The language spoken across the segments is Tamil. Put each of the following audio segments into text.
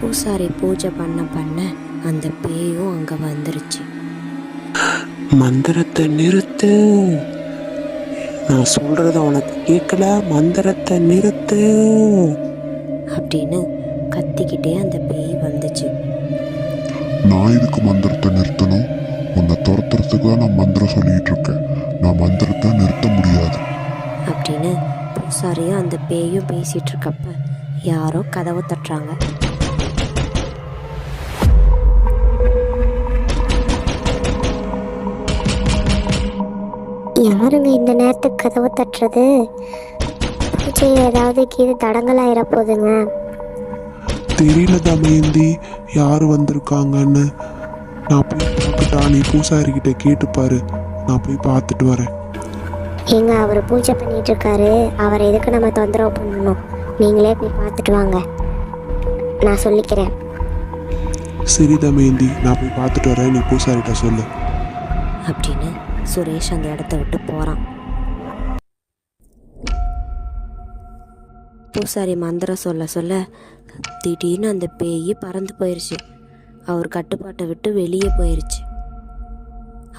பூசாரி பூஜை பண்ண அந்த பேயும் அங்கே வந்துருச்சு. மந்திரத்தை நிறுத்து, நான் சொல்றத உனக்கு கேட்கல, மந்திரத்தை நிறுத்து அப்படின்னு கத்திக்கிட்டே அந்த பேய் வந்துச்சு. நான் இதுக்கு மந்திரத்தை நிறுத்தணும்? உன்னை துரத்துறதுக்கு தான் நான் மந்திரம் சொல்லிட்டு இருக்கேன். நான் மந்திரத்தை நிறுத்த முடியாது அப்படின்னு பூசாரியும் அந்த பேயும் பேசிட்டு இருக்கப்ப யாரோ கதவை தட்டுறாங்க. யாருங்க இந்த நேரத்துக்கு கதவை தட்டுறது? பூஜையில் ஏதாவது கீழே தடங்கலாயிர போகுதுங்க. தெரியல தமயந்தி, யார் வந்திருக்காங்கன்னு. நான் போய் பார்த்துட்டா, நீ பூசாரிக்கிட்ட கேட்டுப்பாரு, நான் போய் பார்த்துட்டு வரேன். ஏங்க, அவர் பூஜை பண்ணிட்டு இருக்காரு, அவரை எதுக்கு நம்ம தொந்தரவு பண்ணணும்? நீங்களே போய் பார்த்துட்டு வாங்க, நான் சொல்லிக்கிறேன். சரி தமயந்தி, நான் போய் பார்த்துட்டு வரேன், நீ பூசாரிட்ட சொல்லு அப்படின்னு சுரேஷ் அந்த இடத்த விட்டு போகிறான். பூசாரி மந்திரம் சொல்ல திடீர்னு அந்த பேய் பறந்து போயிடுச்சு. அவர் கட்டுப்பாட்டை விட்டு வெளியே போயிடுச்சு.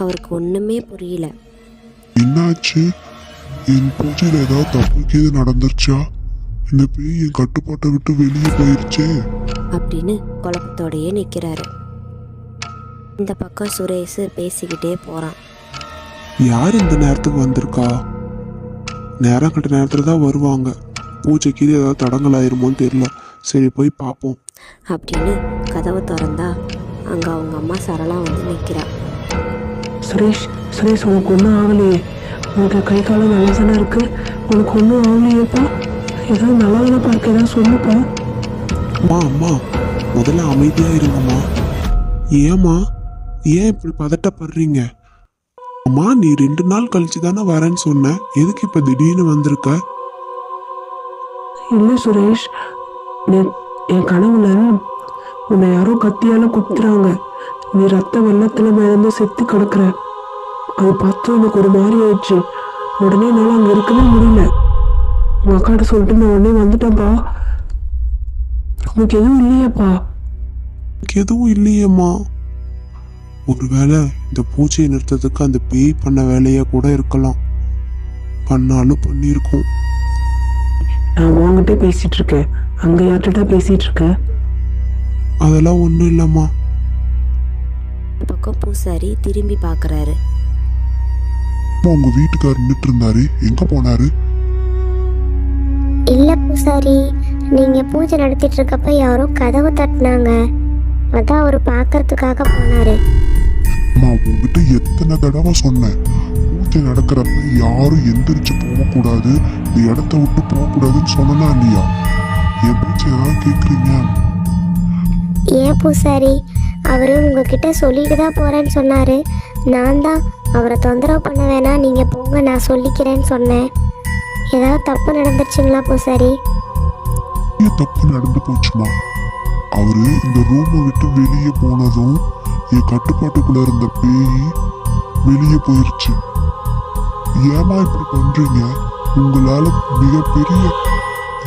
அவருக்கு ஒன்றுமே புரியல. என்னாச்சு? என் பூஜையில் ஏதாவது தப்புக்கு நடந்துருச்சா? இந்த பேய் என் கட்டுப்பாட்டை விட்டு வெளியே போயிருச்சே அப்படின்னு குழப்பத்தோடையே நிற்கிறாரு. இந்த பக்கம் சுரேஷ் பேசிக்கிட்டே போகிறான். யார் இந்த நேரத்துக்கு வந்திருக்கா? நேரம் கட்ட நேரத்தில் தான் வருவாங்க. பூஜைக்கு ஏதாவது தடங்கலாயிருமோன்னு தெரியல. சரி, போய் பார்ப்போம் அப்படின்னு கதவை திறந்தா அங்கே அவங்க அம்மா சரளா வந்து நிற்கிறா. சுரேஷ், உனக்கு ஒன்றும் ஆகலையே? உனக்கு கை காலம் நல்லா தானே இருக்கு? உனக்கு ஒன்றும் ஆகலையேப்பா? ஏதாவது நல்லா பார்க்க ஏதாவது சொல்லுப்பா. அம்மா, முதல்ல அமைதியாக இருங்கம்மா. ஏம்மா, ஏன் இப்படி பதட்டப்படுறீங்க? அம்மா, நீ 2 நாள் கழிச்சு தானே வரேன்னு சொன்ன, எதுக்கு இப்போ திடீர்னு வந்திருக்க? இல்லை சுரேஷ், என் கனவுல உன்னை யாரோ கத்தியால குத்துறாங்க. நீ ரத்த வெள்ளத்துல மிதந்து செத்து கிடக்குற. அதை பார்த்து எனக்கு ஒரு மாதிரி ஆயிடுச்சு. உடனே என்னால் அங்கே இருக்கவே முடியல. உங்கள் அக்காட்ட சொல்லிட்டு நான் உடனே வந்துட்டேன்ப்பா. உனக்கு எதுவும் இல்லையாப்பா? எனக்கு எதுவும் இல்லையேம்மா. ஒருவேளை இந்த பூஜையை நிறுத்தத்துக்கு அந்த பேய் பண்ண வேலையா கூட இருக்கலாம். பண்ணாலும் பண்ணியிருக்கோம். நான் உங்ககிட்ட பேசிட்டு இருக்கேன், அங்க யார்கிட்ட பேசிட்டு இருக்க? அதெல்லாம் ஒன்றும் இல்லைம்மா. பக்கம் பூசாரி திரும்பி பார்க்குறாரு. உங்க வீட்டுக்காரர் நின்றுட்டு இருந்தாரு, எங்க போனாரு? இல்லை பூசாரி, நீங்கள் பூஜை நடத்திட்டு இருக்கப்ப யாரோ கதவை தட்டினாங்க, அதான் அவர் பார்க்கறதுக்காக போனாரு. அம்மா, உங்ககிட்ட எத்தனை தடவை சொன்னேன், பூஜை நடக்கிறப்ப யாரும் எந்திரிச்சு போகக்கூடாது, இந்த இடத்த விட்டு போகக்கூடாதுன்னு சொன்னா இல்லையா? என் பூஜை ஏதாவது கேட்குறீங்க? ஏன் பூசாரி, அவர் உங்ககிட்ட சொல்லிட்டு தான் போகிறேன்னு சொன்னார். நான் தான் அவரை தொந்தரவு பண்ண வேணாம், நீங்கள் போங்க, நான் சொல்லிக்கிறேன்னு சொன்னேன். ஏதாவது தப்பு நடந்துருச்சுங்களா பூசாரி? ஏன் தப்பு நடந்து போச்சுமா? அவரு இந்த ரூமை விட்டு வெளியே போனதும் என் கட்டுப்பாட்டுக்குள்ள இருந்த பேய் வெளியே போயிருச்சு. ஏமா இப்படி பண்றீங்க? உங்களால மிகப்பெரிய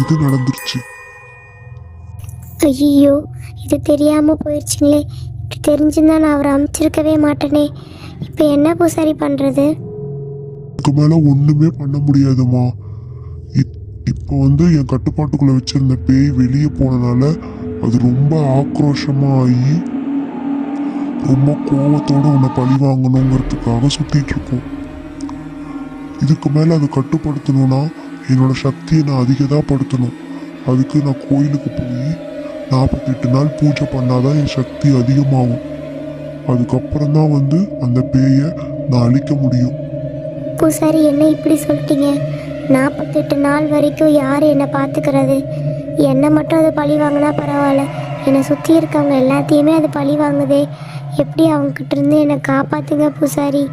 இது நடந்துருச்சு. ஐயோ, இது தெரியாமல் போயிடுச்சுங்களே. இப்படி தெரிஞ்சுன்னா நான் அவரை அமைச்சிருக்கவே மாட்டேனே. இப்போ என்ன பூசாரி பண்ணுறது? இதுக்கு மேல ஒண்ணுமே பண்ண முடியாதுமா. இப்போ என் கட்டுப்பாட்டுக்குள்ள வச்சிருந்த பேய் வெளியே போனதால அது ரொம்ப ஆக்ரோஷமா ஆகி ரொம்ப கோவத்தோட உன்னை பழி வாங்கணுங்கிறதுக்காக சுத்திட்டு இருக்கோம். இதுக்கு மேல அதை கட்டுப்படுத்தணும்னா என்னோட சக்தியை நான் அதிகப்படுத்தணும். அதுக்கு நான் கோயிலுக்கு போய் 48 நாள் பூஜை பண்ணாதான் என் சக்தி அதிகமாகும். அதுக்கப்புறம் தான் அந்த பேயை நான் அழிக்க முடியும். பூசாரி, என்ன இப்படி சொல்லிட்டீங்க? 48 நாள் வரைக்கும் யார் என்னை பார்த்துக்கிறது? என்னை மட்டும் அது பழி வாங்கினா பரவாயில்ல, என்னை சுற்றி இருக்கவங்க எல்லாத்தையுமே அது பழி வாங்குதே. எப்படி அவங்ககிட்ட இருந்து என்னை காப்பாற்றுங்க பூசாரி.